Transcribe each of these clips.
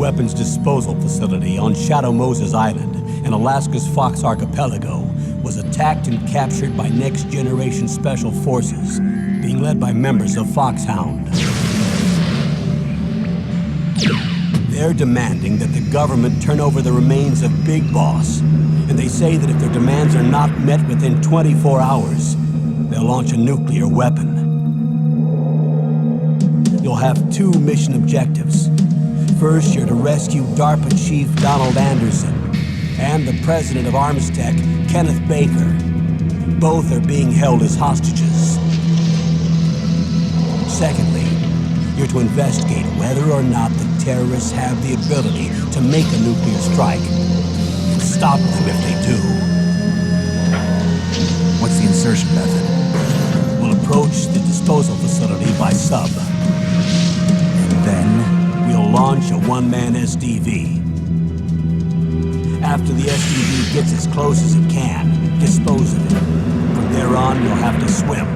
weapons disposal facility on Shadow Moses Island in Alaska's Fox Archipelago was attacked and captured by next-generation special forces, being led by members of Foxhound. They're demanding that the government turn over the remains of Big Boss, and they say that if their demands are not met within 24 hours, they'll launch a nuclear weapon. You'll have two mission objectives. First, you're to rescue DARPA Chief Donald Anderson and the president of Armstech, Kenneth Baker. Both are being held as hostages. Secondly, you're to investigate whether or not the terrorists have the ability to make a nuclear strike and stop them if they do. What's the insertion method? We'll approach the disposal facility by sub. And then? We'll launch a one-man SDV. After the SDV gets as close as it can, dispose of it. From there on, you'll have to swim.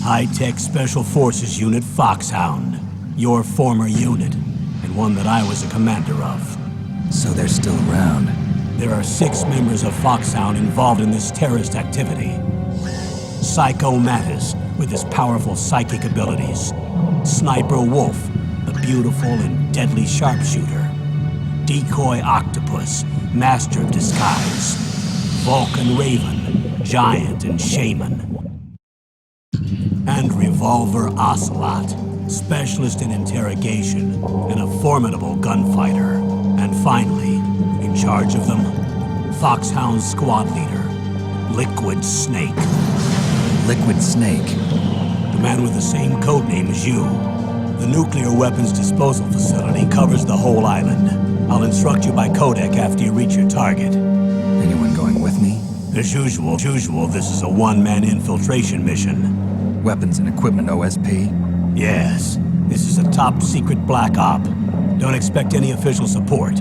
High-Tech Special Forces Unit Foxhound. Your former unit, and one that I was a commander of. So they're still around. There are 6 members of Foxhound involved in this terrorist activity. Psycho Mattis, with his powerful psychic abilities. Sniper Wolf, the beautiful and deadly sharpshooter. Decoy Octopus, master of disguise. Vulcan Raven, giant and shaman. And Revolver Ocelot, specialist in interrogation and a formidable gunfighter. And finally, in charge of them, Foxhound squad leader, Liquid Snake. Liquid Snake? The man with the same codename as you. The nuclear weapons disposal facility covers the whole island. I'll instruct you by codec after you reach your target. Anyone going with me? As usual, this is a one-man infiltration mission. Weapons and equipment OSP? Yes. This is a top-secret black op. Don't expect any official support.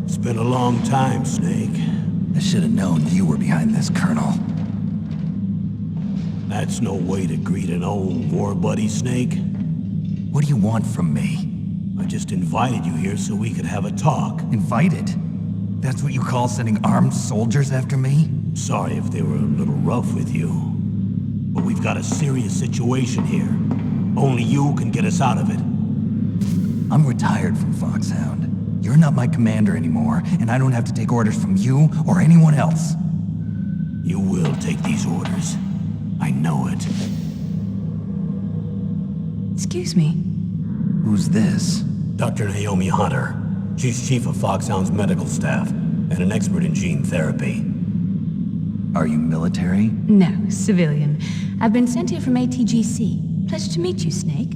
It's been a long time, Snake. I should have known you were behind this, Colonel. That's no way to greet an old war buddy, Snake. What do you want from me? I just invited you here so we could have a talk. Invited? That's what you call sending armed soldiers after me? Sorry if they were a little rough with you. But we've got a serious situation here. Only you can get us out of it. I'm retired from Foxhound. You're not my commander anymore, and I don't have to take orders from you or anyone else. You will take these orders. I know it. Excuse me. Who's this? Dr. Naomi Hunter. She's chief of Foxhound's medical staff, and an expert in gene therapy. Are you military? No, civilian. I've been sent here from ATGC. Pleasure to meet you, Snake.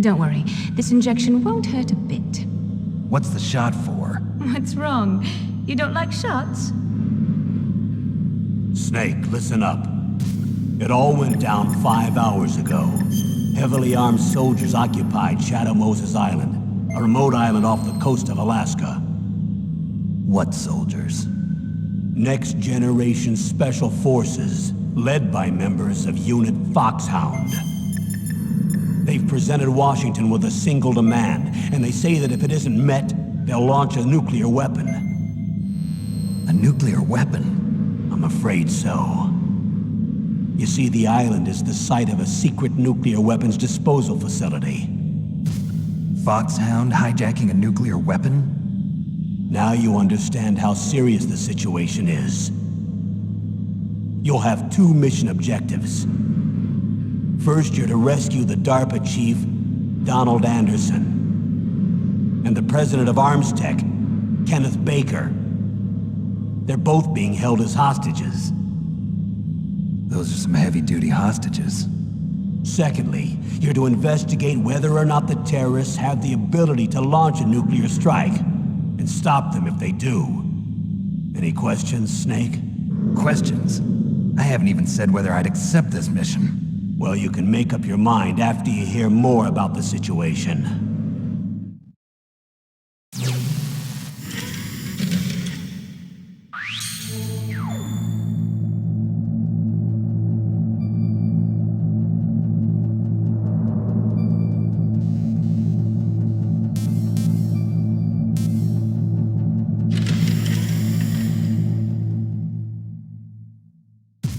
Don't worry, this injection won't hurt a bit. What's the shot for? What's wrong? You don't like shots? Snake, listen up. It all went down 5 hours ago. Heavily armed soldiers occupied Shadow Moses Island, a remote island off the coast of Alaska. What soldiers? Next generation special forces, led by members of Unit Foxhound. They've presented Washington with a single demand, and they say that if it isn't met, they'll launch a nuclear weapon. A nuclear weapon? I'm afraid so. You see, the island is the site of a secret nuclear weapons disposal facility. Foxhound hijacking a nuclear weapon? Now you understand how serious the situation is. You'll have two mission objectives. First, you're to rescue the DARPA chief, Donald Anderson, and the president of Armstech, Kenneth Baker. They're both being held as hostages. Those are some heavy-duty hostages. Secondly, you're to investigate whether or not the terrorists have the ability to launch a nuclear strike, and stop them if they do. Any questions, Snake? Questions? I haven't even said whether I'd accept this mission. Well, you can make up your mind after you hear more about the situation.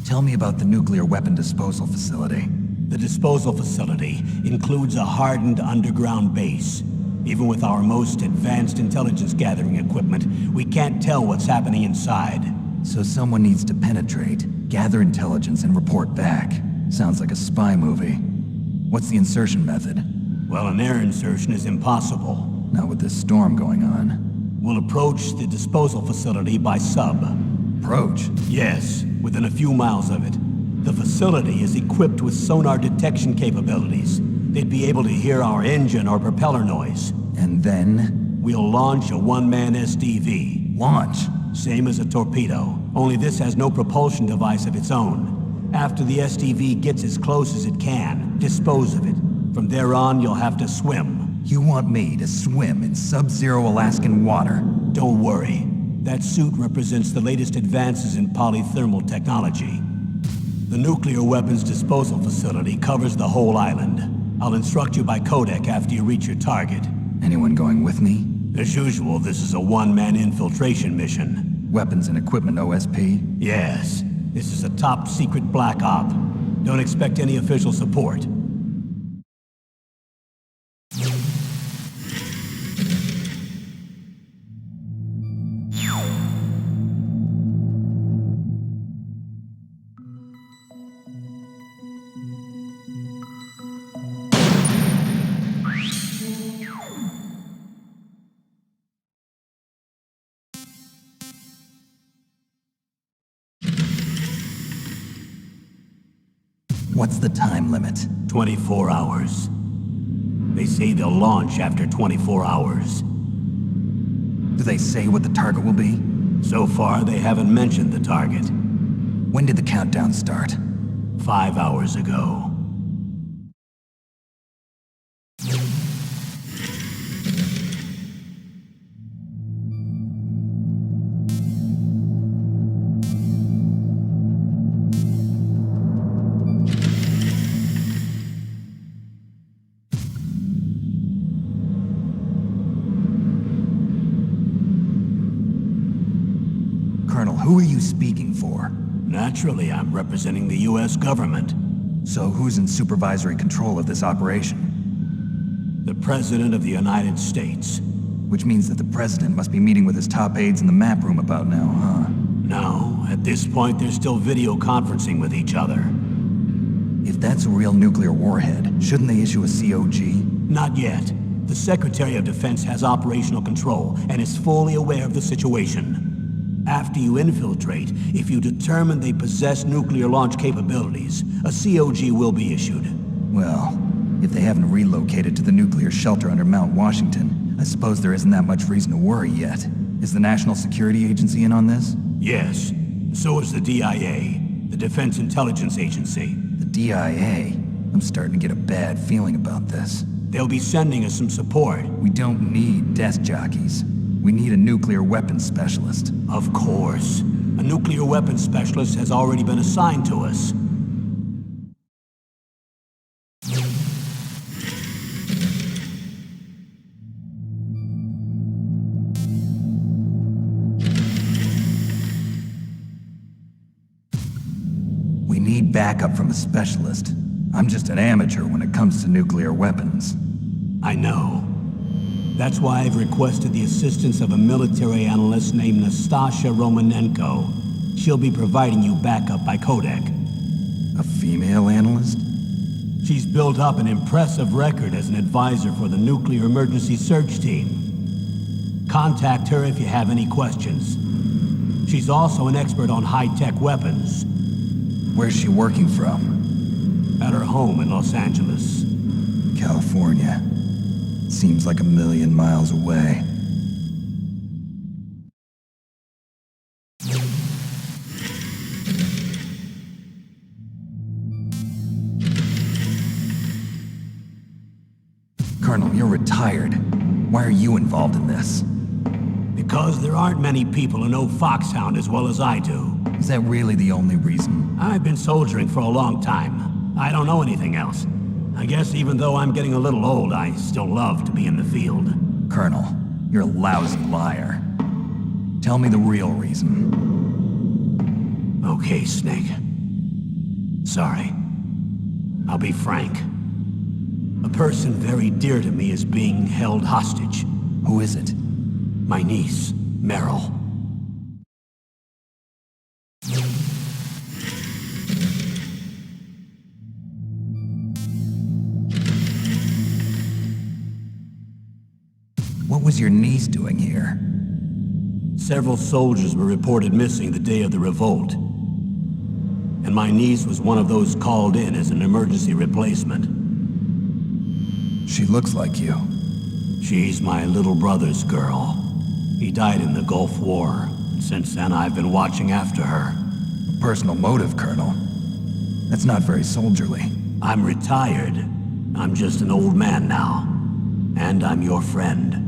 Tell me about the nuclear weapon disposal facility. The disposal facility includes a hardened underground base. Even with our most advanced intelligence gathering equipment, we can't tell what's happening inside. So someone needs to penetrate, gather intelligence, and report back. Sounds like a spy movie. What's the insertion method? Well, an air insertion is impossible. Not with this storm going on. We'll approach the disposal facility by sub. Approach? Yes, within a few miles of it. The facility is equipped with sonar detection capabilities. They'd be able to hear our engine or propeller noise. And then? We'll launch a one-man SDV. Launch? Same as a torpedo, only this has no propulsion device of its own. After the SDV gets as close as it can, dispose of it. From there on, you'll have to swim. You want me to swim in sub-zero Alaskan water? Don't worry. That suit represents the latest advances in polythermal technology. The nuclear weapons disposal facility covers the whole island. I'll instruct you by codec after you reach your target. Anyone going with me? As usual, this is a one-man infiltration mission. Weapons and equipment OSP? Yes. This is a top-secret black op. Don't expect any official support. What's the time limit? 24 hours. They say they'll launch after 24 hours. Do they say what the target will be? So far, they haven't mentioned the target. When did the countdown start? 5 hours ago. Colonel, who are you speaking for? Naturally, I'm representing the U.S. government. So who's in supervisory control of this operation? The President of the United States. Which means that the President must be meeting with his top aides in the map room about now, huh? No, at this point they're still video conferencing with each other. If that's a real nuclear warhead, shouldn't they issue a COG? Not yet. The Secretary of Defense has operational control and is fully aware of the situation. After you infiltrate, if you determine they possess nuclear launch capabilities, a COG will be issued. Well, if they haven't relocated to the nuclear shelter under Mount Washington, I suppose there isn't that much reason to worry yet. Is the National Security Agency in on this? Yes. So is the DIA, the Defense Intelligence Agency. The DIA? I'm starting to get a bad feeling about this. They'll be sending us some support. We don't need desk jockeys. We need a nuclear weapons specialist. Of course. A nuclear weapons specialist has already been assigned to us. We need backup from a specialist. I'm just an amateur when it comes to nuclear weapons. I know. That's why I've requested the assistance of a military analyst named Nastasha Romanenko. She'll be providing you backup by codec. A female analyst? She's built up an impressive record as an advisor for the Nuclear Emergency Search Team. Contact her if you have any questions. She's also an expert on high-tech weapons. Where's she working from? At her home in Los Angeles. California. Seems like 1,000,000 miles away. Colonel, you're retired. Why are you involved in this? Because there aren't many people who know Foxhound as well as I do. Is that really the only reason? I've been soldiering for a long time. I don't know anything else. I guess even though I'm getting a little old, I still love to be in the field. Colonel, you're a lousy liar. Tell me the real reason. Okay, Snake. Sorry. I'll be frank. A person very dear to me is being held hostage. Who is it? My niece, Meryl. What was your niece doing here? Several soldiers were reported missing the day of the revolt. And my niece was one of those called in as an emergency replacement. She looks like you. She's my little brother's girl. He died in the Gulf War. Since then, I've been watching after her. A personal motive, Colonel. That's not very soldierly. I'm retired. I'm just an old man now. And I'm your friend.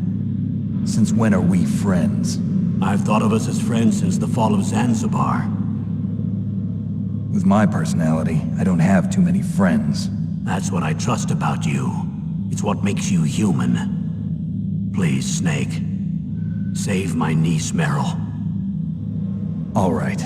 Since when are we friends? I've thought of us as friends since the fall of Zanzibar. With my personality, I don't have too many friends. That's what I trust about you. It's what makes you human. Please, Snake. Save my niece, Meryl. All right.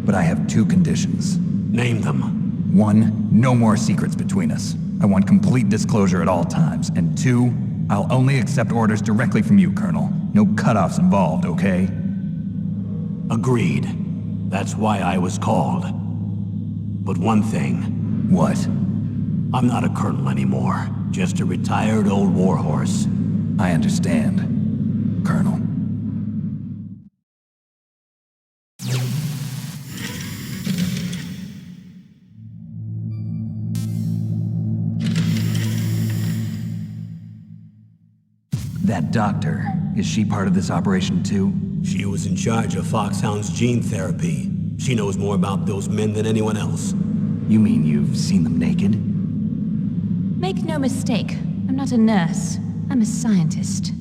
But I have 2 conditions. Name them. 1, no more secrets between us. I want complete disclosure at all times. And 2, I'll only accept orders directly from you, Colonel. No cutoffs involved, okay? Agreed. That's why I was called. But one thing. What? I'm not a colonel anymore. Just a retired old warhorse. I understand, Colonel. That doctor, is she part of this operation too? She was in charge of Foxhound's gene therapy. She knows more about those men than anyone else. You mean you've seen them naked? Make no mistake, I'm not a nurse. I'm a scientist.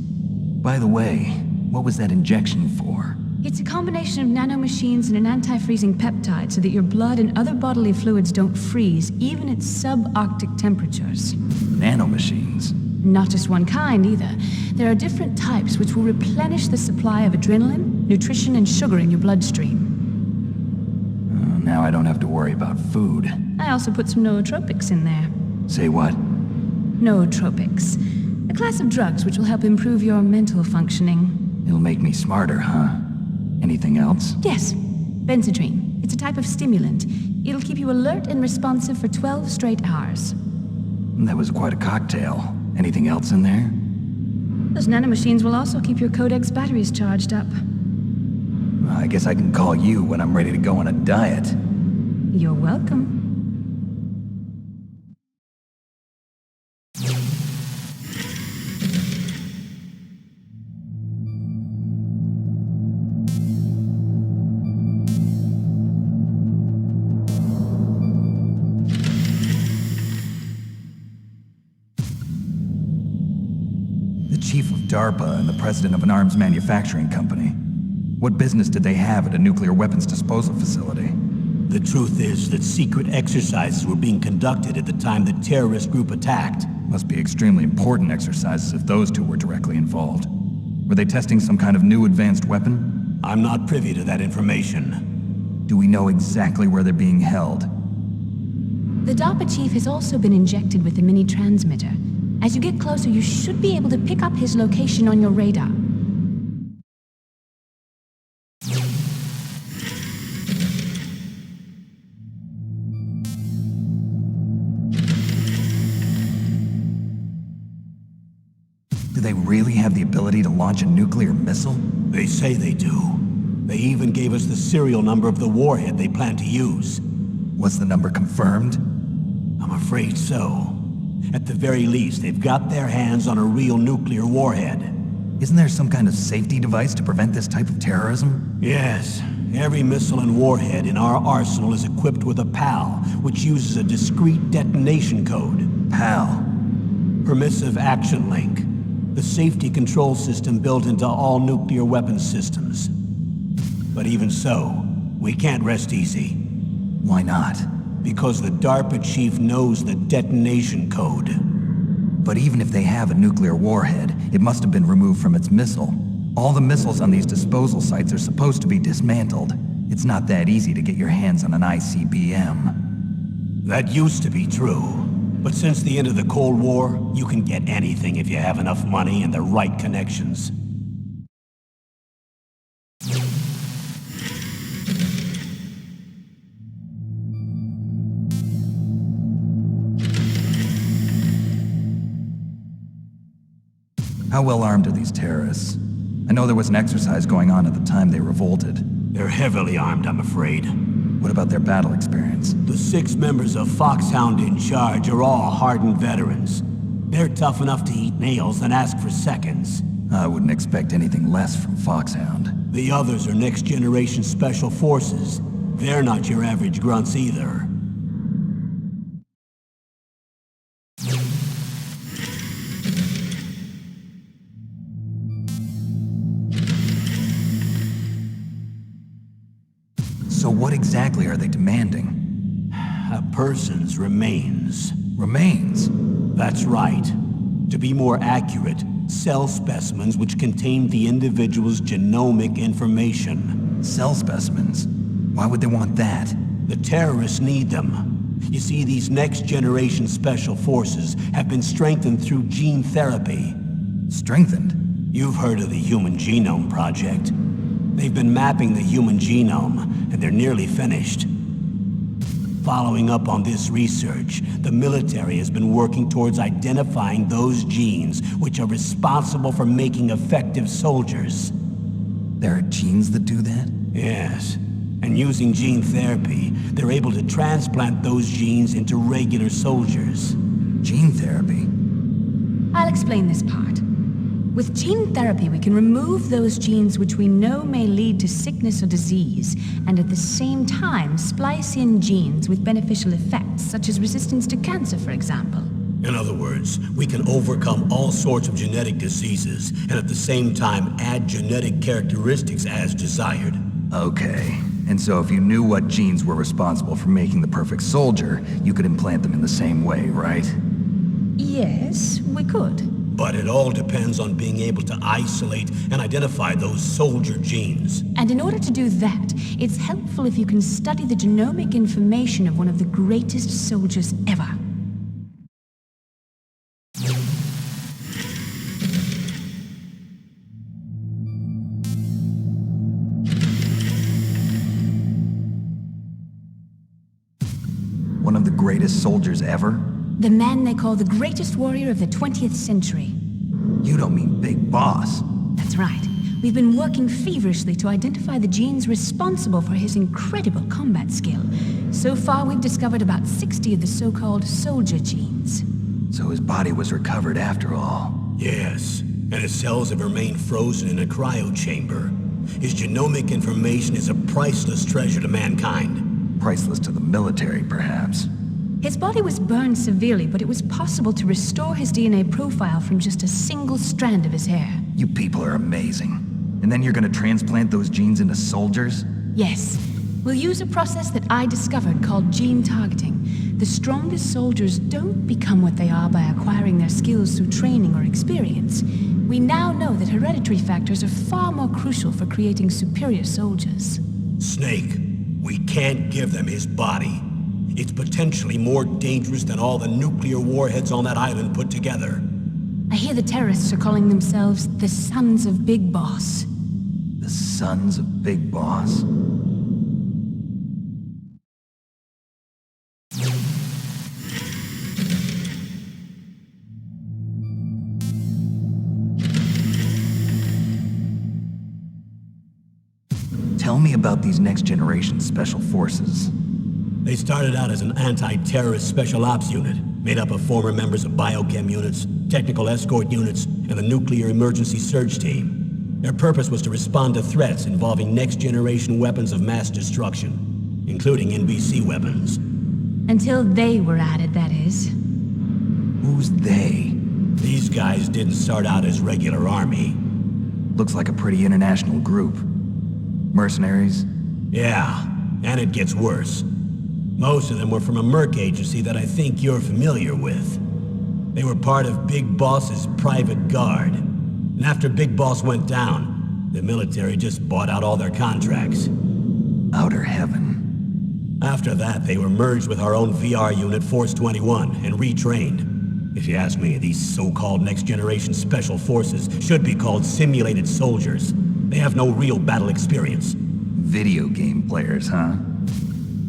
By the way, what was that injection for? It's a combination of nanomachines and an anti-freezing peptide so that your blood and other bodily fluids don't freeze, even at subarctic temperatures. Nanomachines? Not just one kind, either. There are different types which will replenish the supply of adrenaline, nutrition, and sugar in your bloodstream. Now I don't have to worry about food. I also put some nootropics in there. Say what? Nootropics. A class of drugs which will help improve your mental functioning. It'll make me smarter, huh? Anything else? Yes. Benzodrine. It's a type of stimulant. It'll keep you alert and responsive for 12 straight hours. That was quite a cocktail. Anything else in there? Those nanomachines will also keep your Codex batteries charged up. I guess I can call you when I'm ready to go on a diet. You're welcome. The chief of DARPA and the president of an arms manufacturing company. What business did they have at a nuclear weapons disposal facility? The truth is that secret exercises were being conducted at the time the terrorist group attacked. Must be extremely important exercises if those two were directly involved. Were they testing some kind of new advanced weapon? I'm not privy to that information. Do we know exactly where they're being held? The DARPA chief has also been injected with a mini transmitter. As you get closer, you should be able to pick up his location on your radar. Do they really have the ability to launch a nuclear missile? They say they do. They even gave us the serial number of the warhead they plan to use. Was the number confirmed? I'm afraid so. At the very least, they've got their hands on a real nuclear warhead. Isn't there some kind of safety device to prevent this type of terrorism? Yes. Every missile and warhead in our arsenal is equipped with a PAL, which uses a discrete detonation code. PAL? Permissive Action Link. The safety control system built into all nuclear weapons systems. But even so, we can't rest easy. Why not? Because the DARPA chief knows the detonation code. But even if they have a nuclear warhead, it must have been removed from its missile. All the missiles on these disposal sites are supposed to be dismantled. It's not that easy to get your hands on an ICBM. That used to be true. But since the end of the Cold War, you can get anything if you have enough money and the right connections. How well armed are these terrorists? I know there was an exercise going on at the time they revolted. They're heavily armed, I'm afraid. What about their battle experience? The 6 members of Foxhound in charge are all hardened veterans. They're tough enough to eat nails and ask for seconds. I wouldn't expect anything less from Foxhound. The others are next-generation special forces. They're not your average grunts either. So what exactly are they demanding? A person's remains. Remains? That's right. To be more accurate, cell specimens which contain the individual's genomic information. Cell specimens? Why would they want that? The terrorists need them. You see, these next-generation special forces have been strengthened through gene therapy. Strengthened? You've heard of the Human Genome Project. They've been mapping the human genome, and they're nearly finished. Following up on this research, the military has been working towards identifying those genes which are responsible for making effective soldiers. There are genes that do that? Yes. And using gene therapy, they're able to transplant those genes into regular soldiers. Gene therapy? I'll explain this part. With gene therapy, we can remove those genes which we know may lead to sickness or disease, and at the same time splice in genes with beneficial effects, such as resistance to cancer, for example. In other words, we can overcome all sorts of genetic diseases, and at the same time add genetic characteristics as desired. Okay. And so if you knew what genes were responsible for making the perfect soldier, you could implant them in the same way, right? Yes, we could. But it all depends on being able to isolate and identify those soldier genes. And in order to do that, it's helpful if you can study the genomic information of one of the greatest soldiers ever. One of the greatest soldiers ever? The man they call the greatest warrior of the 20th century. You don't mean Big Boss. That's right. We've been working feverishly to identify the genes responsible for his incredible combat skill. So far, we've discovered about 60 of the so-called soldier genes. So his body was recovered after all. Yes, and his cells have remained frozen in a cryo chamber. His genomic information is a priceless treasure to mankind. Priceless to the military, perhaps. His body was burned severely, but it was possible to restore his DNA profile from just a single strand of his hair. You people are amazing. And then you're gonna transplant those genes into soldiers? Yes. We'll use a process that I discovered called gene targeting. The strongest soldiers don't become what they are by acquiring their skills through training or experience. We now know that hereditary factors are far more crucial for creating superior soldiers. Snake, we can't give them his body. It's potentially more dangerous than all the nuclear warheads on that island put together. I hear the terrorists are calling themselves the Sons of Big Boss. The Sons of Big Boss? Tell me about these next-generation special forces. They started out as an anti-terrorist special ops unit, made up of former members of biochem units, technical escort units, and the nuclear emergency surge team. Their purpose was to respond to threats involving next-generation weapons of mass destruction, including NBC weapons. Until they were added, that is. Who's they? These guys didn't start out as regular army. Looks like a pretty international group. Mercenaries? Yeah, and it gets worse. Most of them were from a merc agency that I think you're familiar with. They were part of Big Boss's private guard. And after Big Boss went down, the military just bought out all their contracts. Outer heaven. After that, they were merged with our own VR unit, Force 21, and retrained. If you ask me, these so-called next-generation special forces should be called simulated soldiers. They have no real battle experience. Video game players, huh?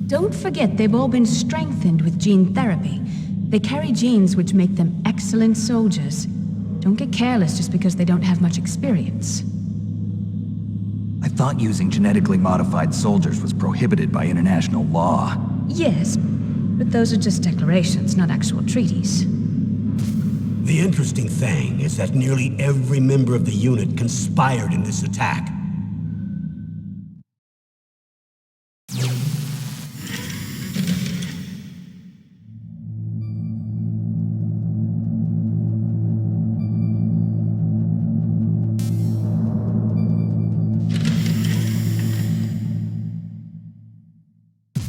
Don't forget they've all been strengthened with gene therapy. They carry genes which make them excellent soldiers. Don't get careless just because they don't have much experience. I thought using genetically modified soldiers was prohibited by international law. Yes, but those are just declarations, not actual treaties. The interesting thing is that nearly every member of the unit conspired in this attack.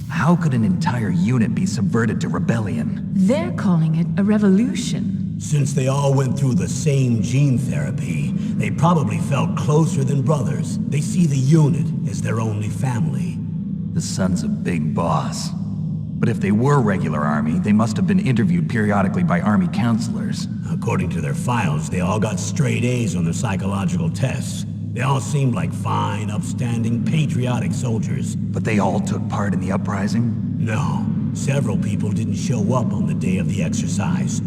How could an entire unit be subverted to rebellion? They're calling it a revolution. Since they all went through the same gene therapy, they probably felt closer than brothers. They see the unit as their only family. The Sons of Big Boss. But if they were regular army, they must have been interviewed periodically by army counselors. According to their files, they all got straight A's on their psychological tests. They all seemed like fine, upstanding, patriotic soldiers. But they all took part in the uprising? No, several people didn't show up on the day of the exercise.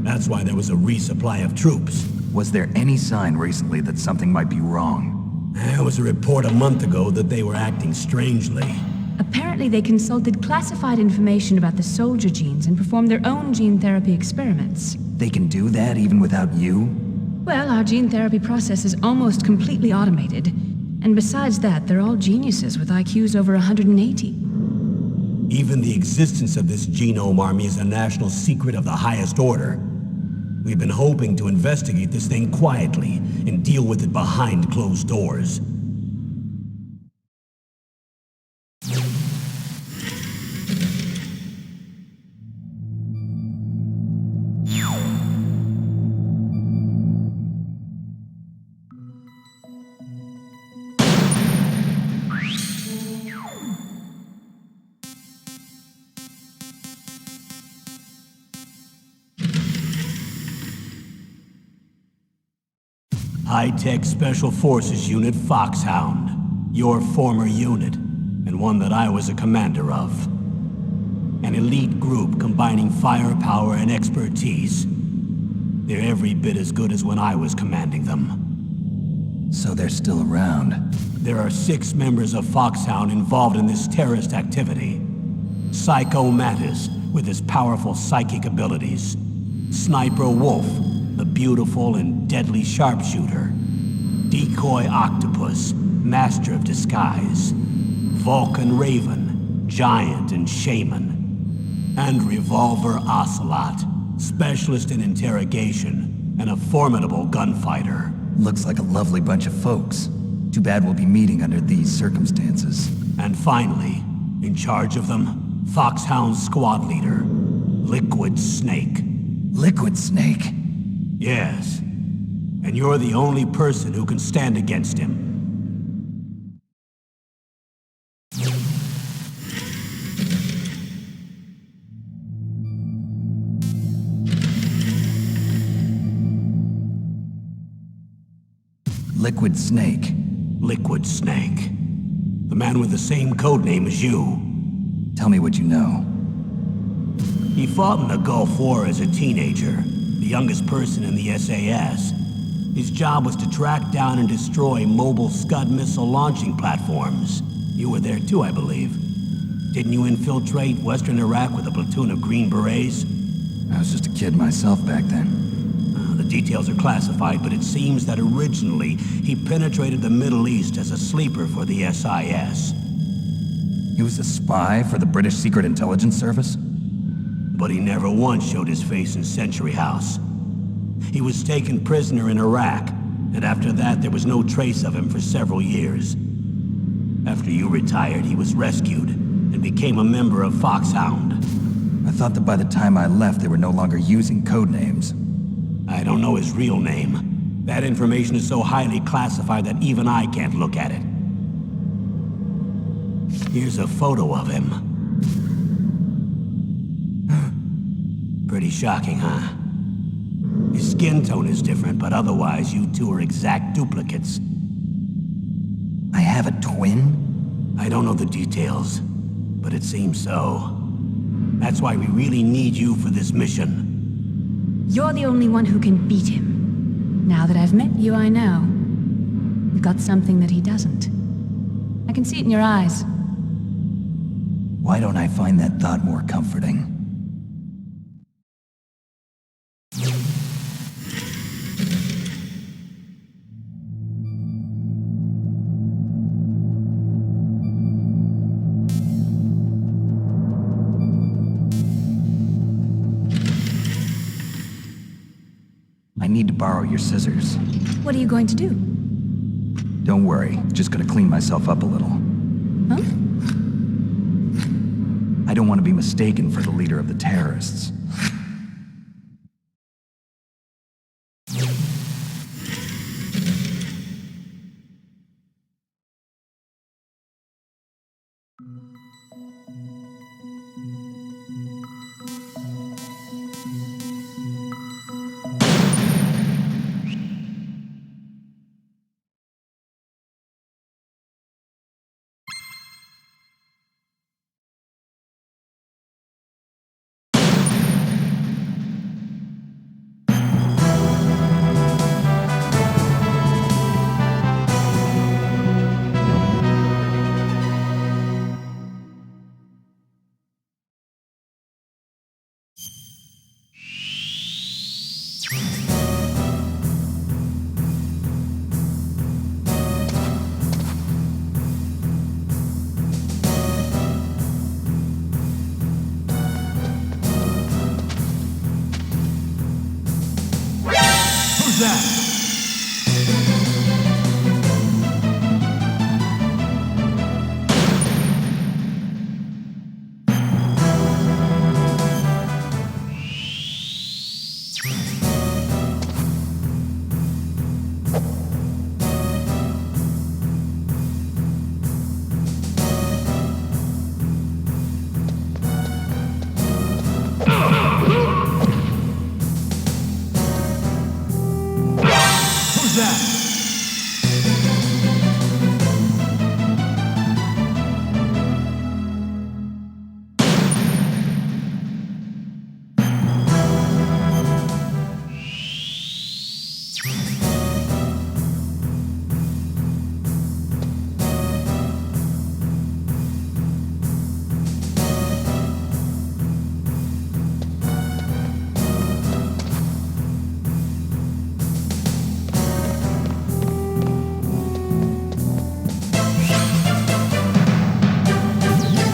That's why there was a resupply of troops. Was there any sign recently that something might be wrong? There was a report a month ago that they were acting strangely. Apparently they consulted classified information about the soldier genes and performed their own gene therapy experiments. They can do that even without you? Well, our gene therapy process is almost completely automated. And besides that, they're all geniuses with IQs over 180. Even the existence of this genome army is a national secret of the highest order. We've been hoping to investigate this thing quietly and deal with it behind closed doors. High-Tech Special Forces Unit Foxhound, your former unit, and one that I was a commander of. An elite group combining firepower and expertise. They're every bit as good as when I was commanding them. So they're still around. There are 6 members of Foxhound involved in this terrorist activity. Psycho Mantis, with his powerful psychic abilities. Sniper Wolf, the beautiful and deadly sharpshooter. Decoy Octopus, master of disguise. Vulcan Raven, giant and shaman. And Revolver Ocelot, specialist in interrogation and a formidable gunfighter. Looks like a lovely bunch of folks. Too bad we'll be meeting under these circumstances. And finally, in charge of them, Foxhound squad leader, Liquid Snake. Liquid Snake? Yes. And you're the only person who can stand against him. Liquid Snake. Liquid Snake. The man with the same codename as you. Tell me what you know. He fought in the Gulf War as a teenager, the youngest person in the SAS. His job was to track down and destroy mobile Scud missile launching platforms. You were there too, I believe. Didn't you infiltrate Western Iraq with a platoon of Green Berets? I was just a kid myself back then. The details are classified, but it seems that originally he penetrated the Middle East as a sleeper for the SIS. He was a spy for the British Secret Intelligence Service? But he never once showed his face in Century House. He was taken prisoner in Iraq, and after that there was no trace of him for several years. After you retired, he was rescued and became a member of Foxhound. I thought that by the time I left, they were no longer using code names. I don't know his real name. That information is so highly classified that even I can't look at it. Here's a photo of him. Pretty shocking, huh? His skin tone is different, but otherwise you two are exact duplicates. I have a twin? I don't know the details, but it seems so. That's why we really need you for this mission. You're the only one who can beat him. Now that I've met you, I know. You've got something that he doesn't. I can see it in your eyes. Why don't I find that thought more comforting? I need to borrow your scissors. What are you going to do? Don't worry, just gonna clean myself up a little. Huh? I don't want to be mistaken for the leader of the terrorists. Who's that? Who's that?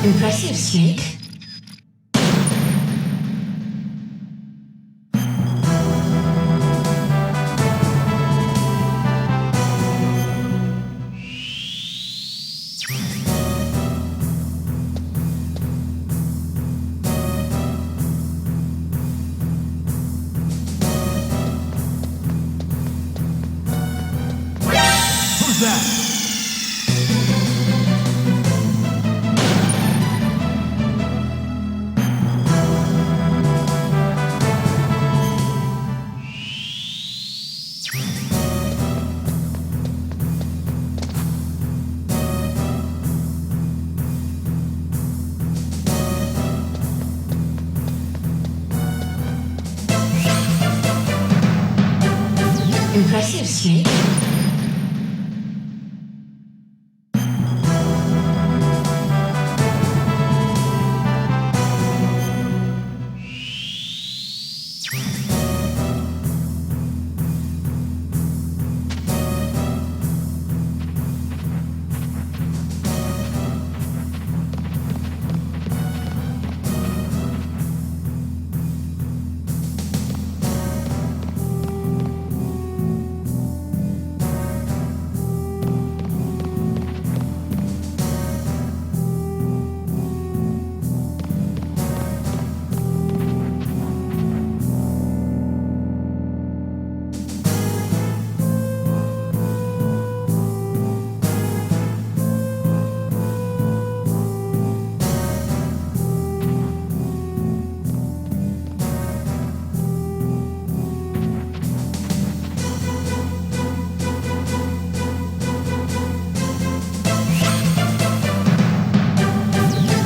Impressive, Snake. Impressive, Snake.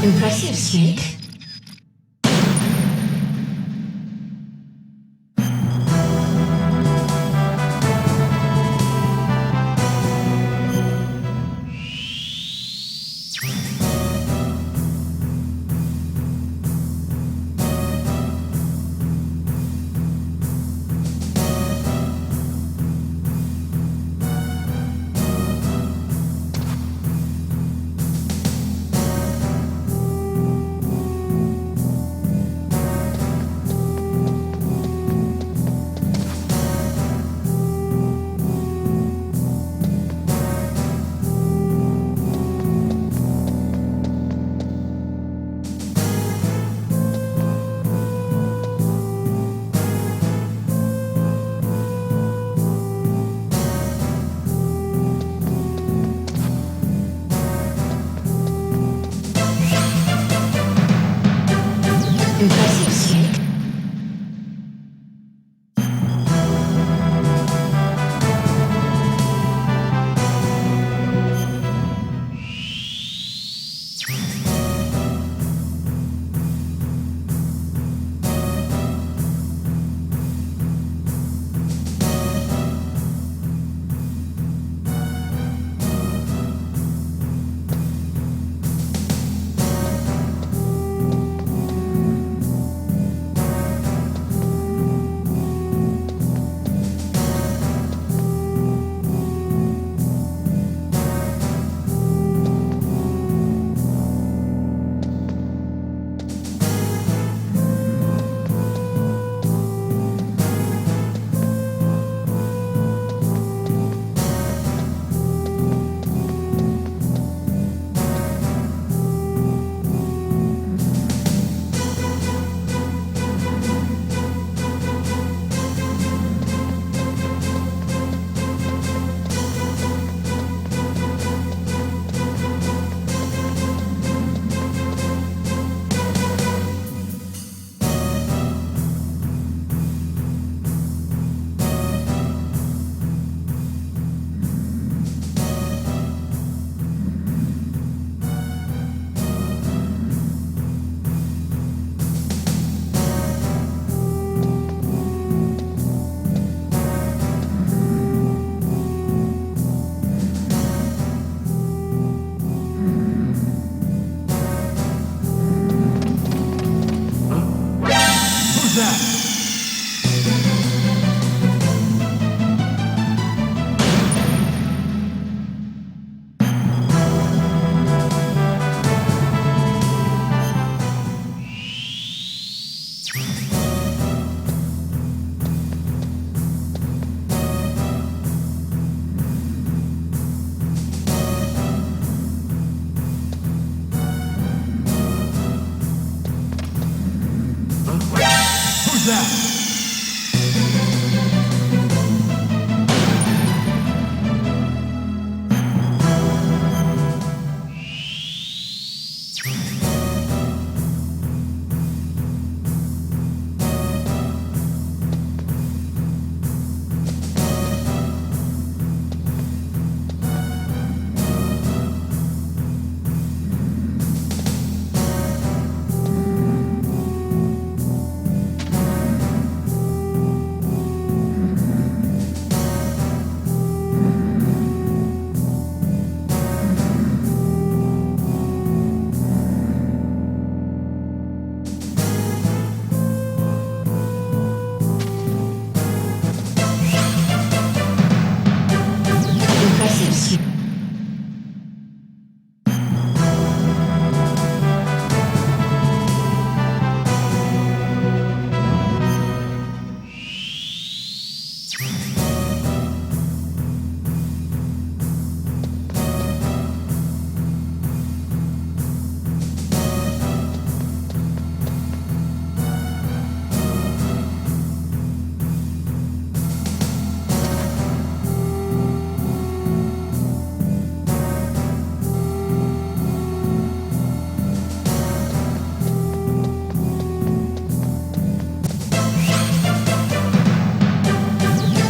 Impressive, Snake.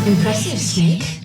Impressive, Snake.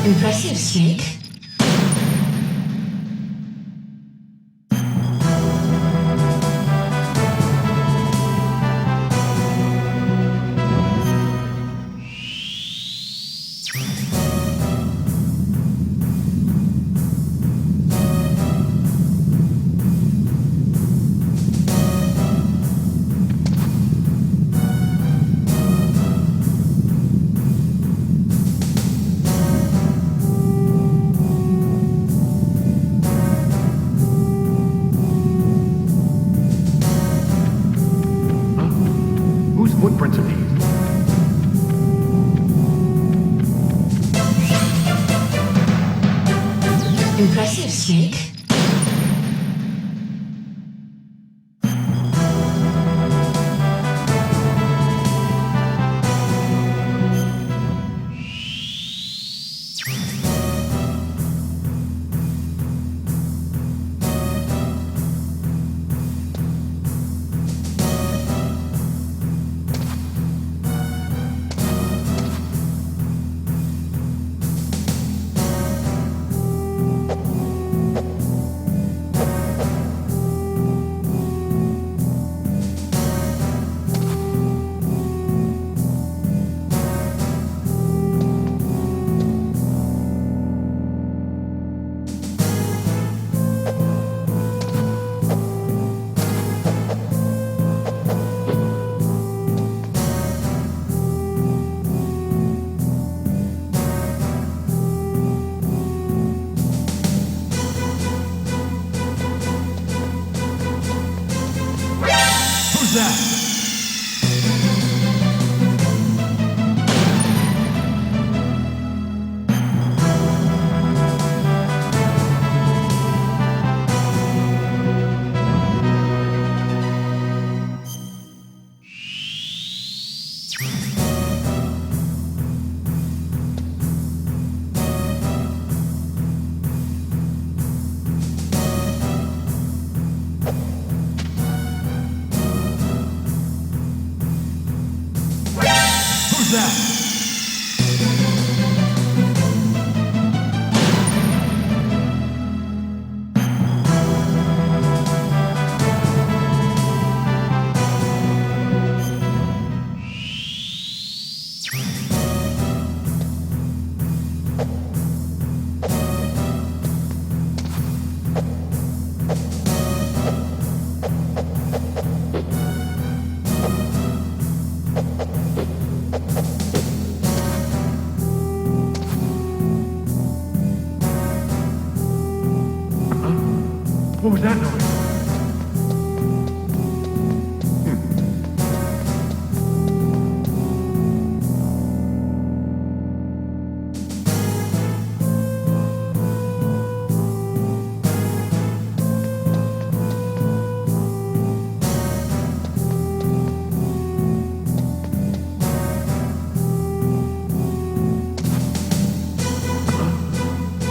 Impressive, Snake. Footprints of these. Impressive, Snake. Who's that? Who's that? What was that noise?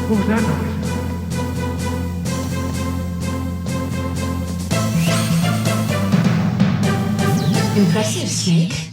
What was that noise? Impressive, Snake.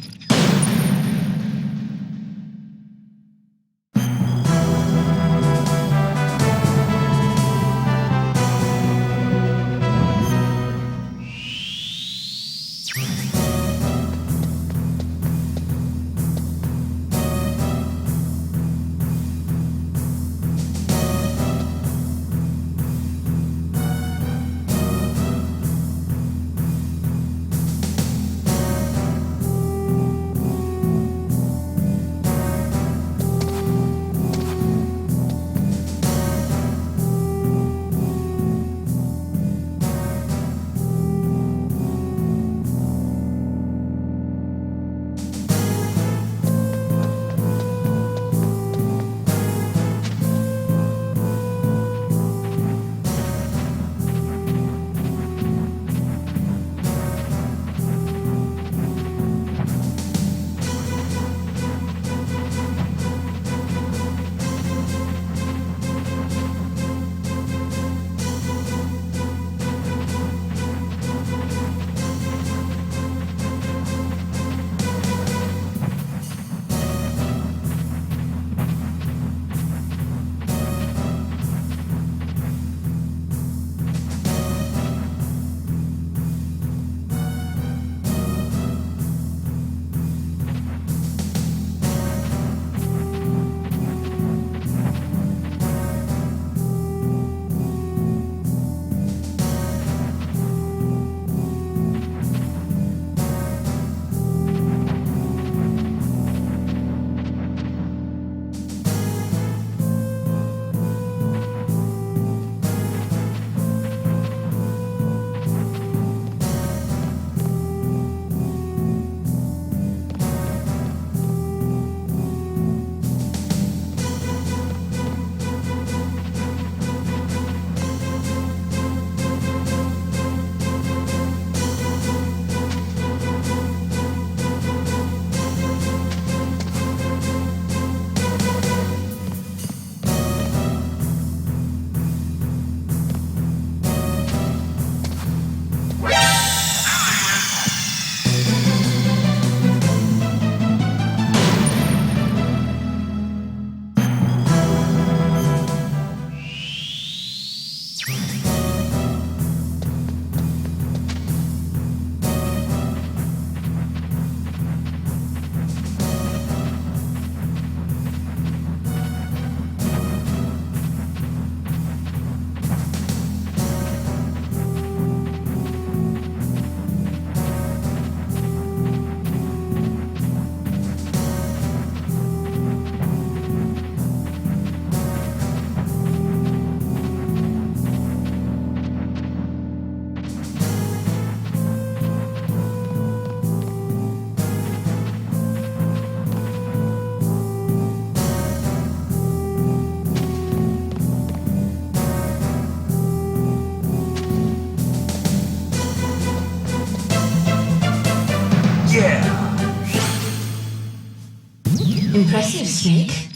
Impressive, Snake.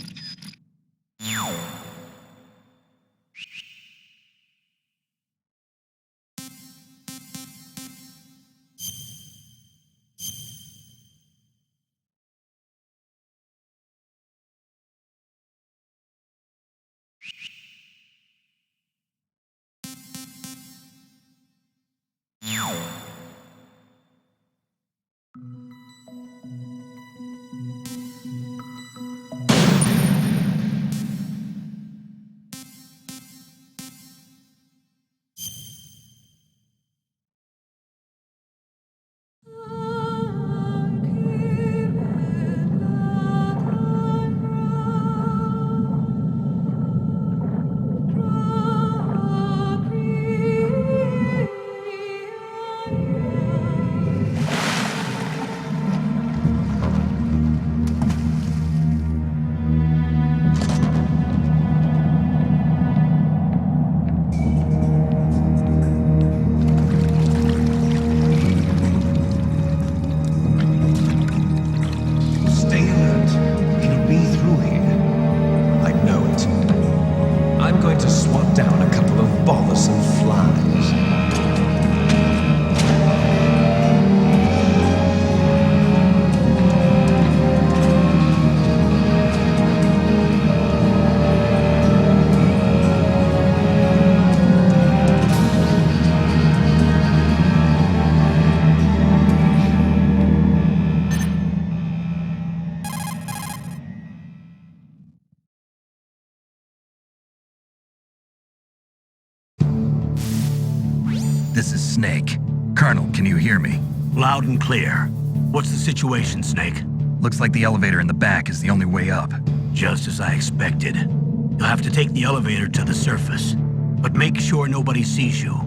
This is Snake. Colonel, can you hear me? Loud and clear. What's the situation, Snake? Looks like the elevator in the back is the only way up. Just as I expected. You'll have to take the elevator to the surface, but make sure nobody sees you.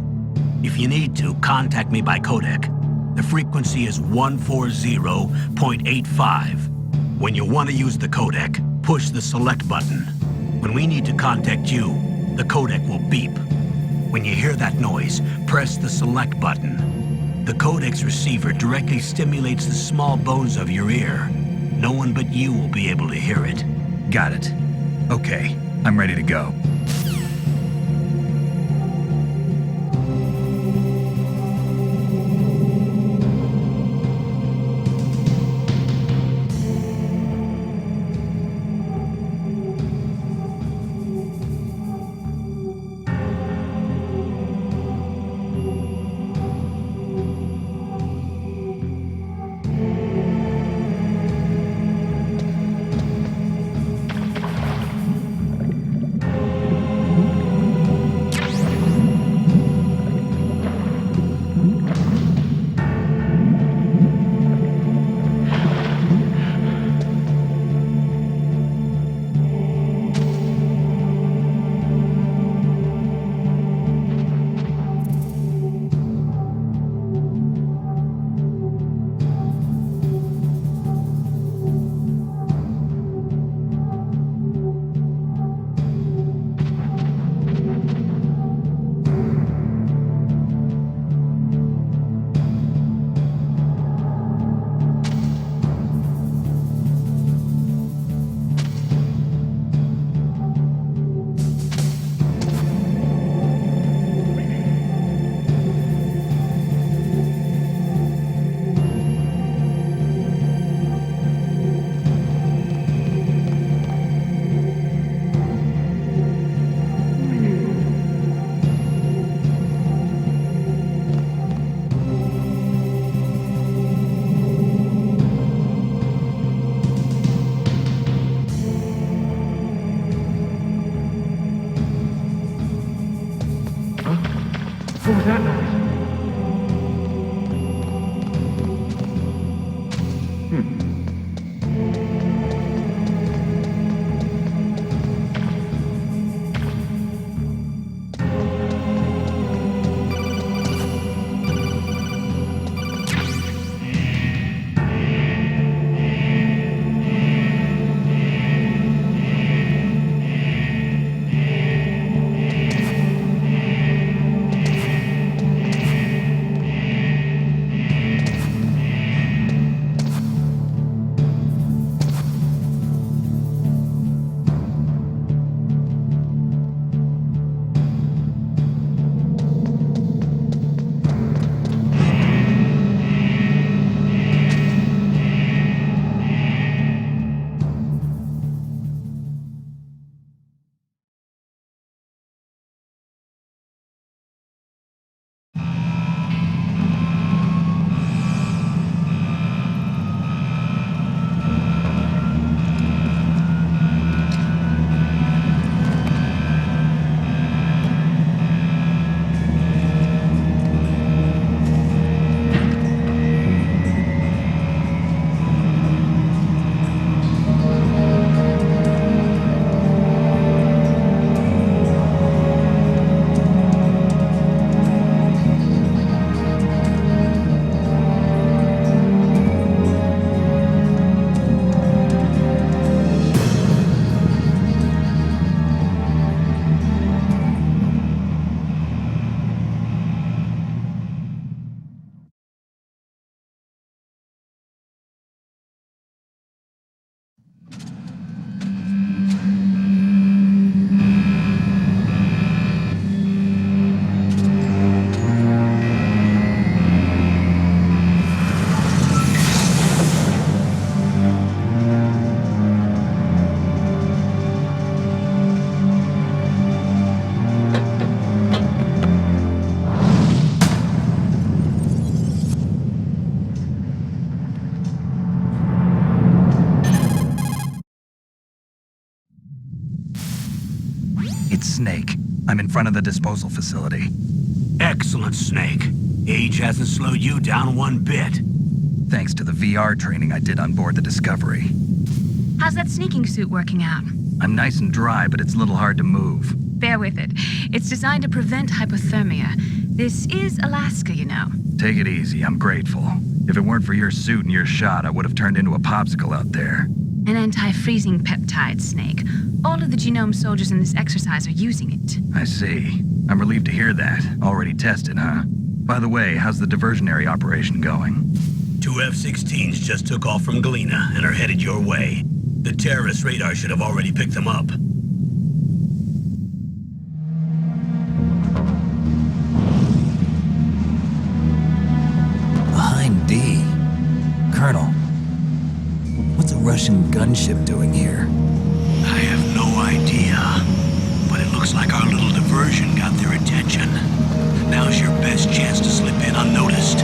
If you need to, contact me by codec. The frequency is 140.85. When you want to use the codec, push the select button. When we need to contact you, the codec will beep. When you hear that noise, press the select button. The codec's receiver directly stimulates the small bones of your ear. No one but you will be able to hear it. Got it. Okay, I'm ready to go. What was that noise? It's Snake. I'm in front of the disposal facility. Excellent, Snake. Age hasn't slowed you down one bit. Thanks to the VR training I did on board the Discovery. How's that sneaking suit working out? I'm nice and dry, but it's a little hard to move. Bear with it. It's designed to prevent hypothermia. This is Alaska, you know. Take it easy, I'm grateful. If it weren't for your suit and your shot, I would have turned into a popsicle out there. An anti-freezing peptide, Snake. All of the genome soldiers in this exercise are using it. I see. I'm relieved to hear that. Already tested, huh? By the way, how's the diversionary operation going? 2 F-16s just took off from Galena and are headed your way. The terrorist radar should have already picked them up. Behind D. Colonel, what's a Russian gunship doing here? I have no idea, but it looks like our little diversion got their attention. Now's your best chance to slip in unnoticed.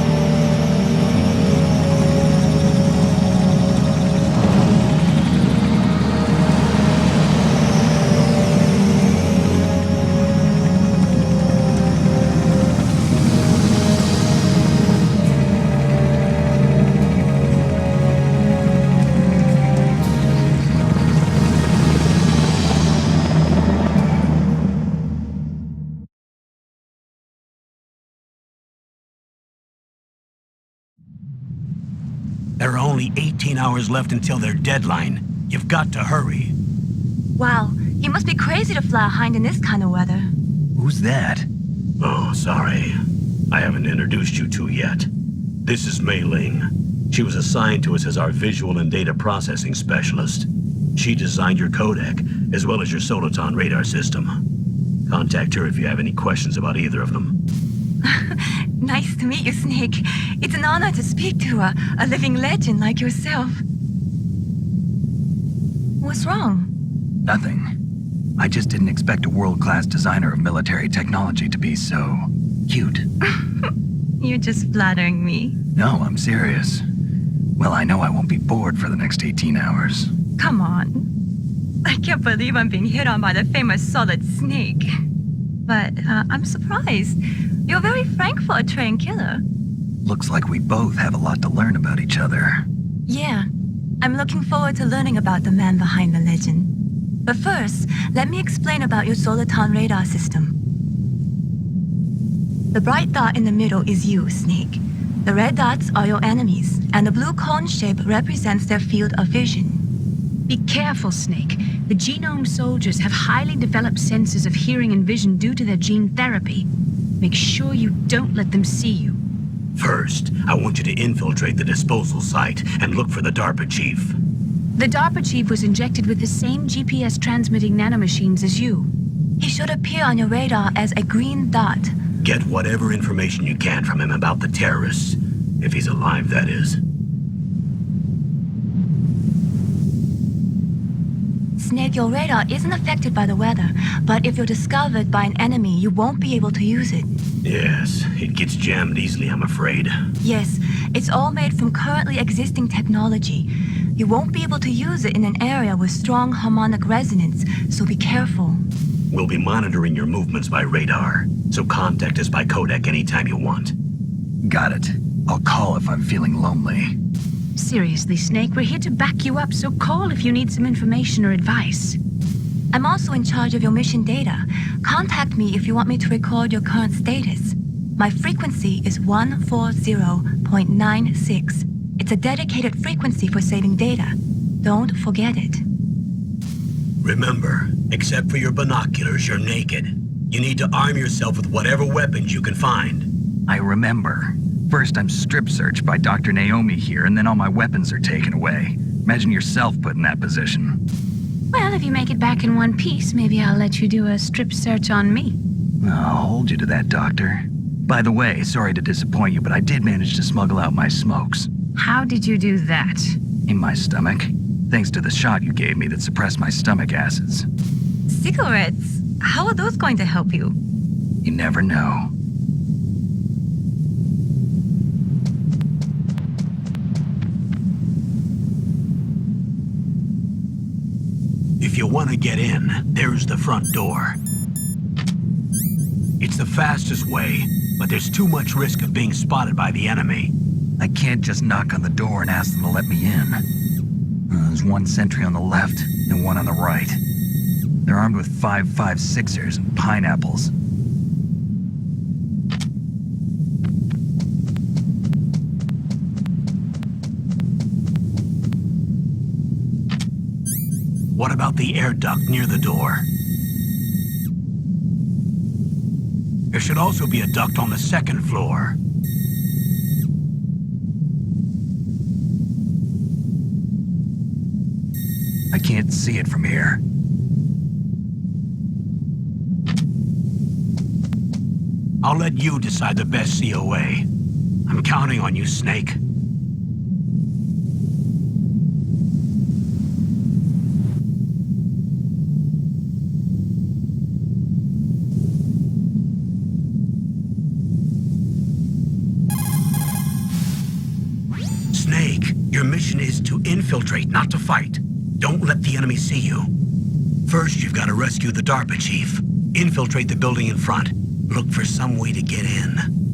There are only 18 hours left until their deadline. You've got to hurry. Wow, you must be crazy to fly a hind in this kind of weather. Who's that? Oh, sorry. I haven't introduced you to yet. This is Mei Ling. She was assigned to us as our visual and data processing specialist. She designed your codec, as well as your Soliton radar system. Contact her if you have any questions about either of them. Nice to meet you, Snake. It's an honor to speak to a living legend like yourself. What's wrong? Nothing. I just didn't expect a world-class designer of military technology to be so cute. You're just flattering me. No, I'm serious. Well, I know I won't be bored for the next 18 hours. Come on. I can't believe I'm being hit on by the famous Solid Snake. But I'm surprised. You're very frank for a trained killer. Looks like we both have a lot to learn about each other. Yeah, I'm looking forward to learning about the man behind the legend. But first, let me explain about your Soliton radar system. The bright dot in the middle is you, Snake. The red dots are your enemies, and the blue cone shape represents their field of vision. Be careful, Snake. The genome soldiers have highly developed senses of hearing and vision due to their gene therapy. Make sure you don't let them see you. First, I want you to infiltrate the disposal site and look for the DARPA chief. The DARPA chief was injected with the same GPS transmitting nanomachines as you. He should appear on your radar as a green dot. Get whatever information you can from him about the terrorists. If he's alive, that is. Snake, your radar isn't affected by the weather, but if you're discovered by an enemy, you won't be able to use it. Yes, it gets jammed easily, I'm afraid. Yes, it's all made from currently existing technology. You won't be able to use it in an area with strong harmonic resonance, so be careful. We'll be monitoring your movements by radar, so contact us by codec anytime you want. Got it. I'll call if I'm feeling lonely. Seriously, Snake, we're here to back you up, so call if you need some information or advice. I'm also in charge of your mission data. Contact me if you want me to record your current status. My frequency is 140.96. It's a dedicated frequency for saving data. Don't forget it. Remember, except for your binoculars, you're naked. You need to arm yourself with whatever weapons you can find. I remember. First, I'm strip-searched by Dr. Naomi here, and then all my weapons are taken away. Imagine yourself put in that position. Well, if you make it back in one piece, maybe I'll let you do a strip search on me. I'll hold you to that, Doctor. By the way, sorry to disappoint you, but I did manage to smuggle out my smokes. How did you do that? In my stomach. Thanks to the shot you gave me that suppressed my stomach acids. Cigarettes? How are those going to help you? You never know. If you want to get in, there's the front door. It's the fastest way, but there's too much risk of being spotted by the enemy. I can't just knock on the door and ask them to let me in. There's one sentry on the left and one on the right. They're armed with 5.56ers and pineapples. What about the air duct near the door? There should also be a duct on the second floor. I can't see it from here. I'll let you decide the best COA. I'm counting on you, Snake. Snake, your mission is to infiltrate, not to fight. Don't let the enemy see you. First, you've got to rescue the DARPA chief. Infiltrate the building in front. Look for some way to get in.